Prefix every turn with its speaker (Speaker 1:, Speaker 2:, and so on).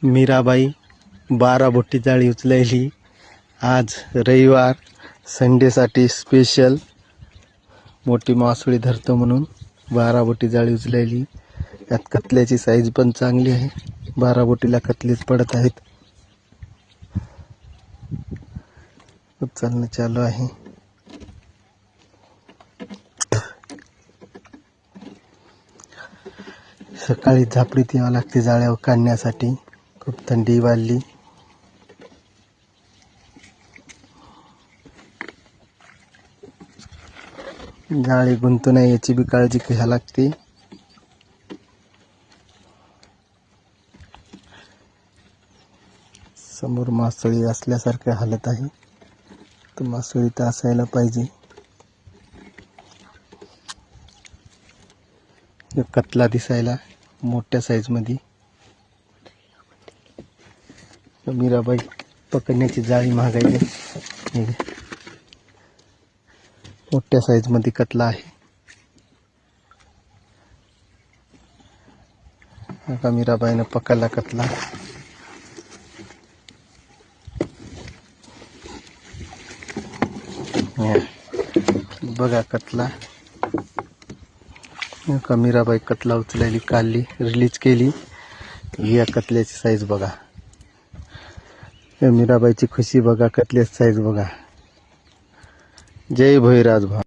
Speaker 1: मीराबाई 12 बोटी जाळी उचलायली. आज रविवार संडेसाठी स्पेशल मोठी मासोळी धरतो म्हणून 12 बोटी जाळी उचलायली. यात कतल्याची साईज पण चांगली आहे. 12 बोटीला कतलेच पडत आहेत. उचलणं चालू आहे. सकाळी झापडीत यावं लागते जाळ्या काढण्यासाठी. खूप थंडी वाढली. जाळी गुंतू नये याची बी काळजी घ्यावी लागते. समोर मासळी असल्यासारखे हालत आहे. तर मासळी तर असायला पाहिजे. कतला दिसायला मोठ्या साईज मध्ये. मीराबाई पकडण्याची जाळी महागायली. मोठ्या साईज मध्ये कतला आहे. आता मीराबाईनं पकडला कतला. बघा कतला. मीराबाई कतला उचलायली, काढली, रिलीज केली. या कतल्याची साईज बघा. मीराबाईची खुशी बघा. कतल्याची साईज बघा. जय भैराज भाऊ.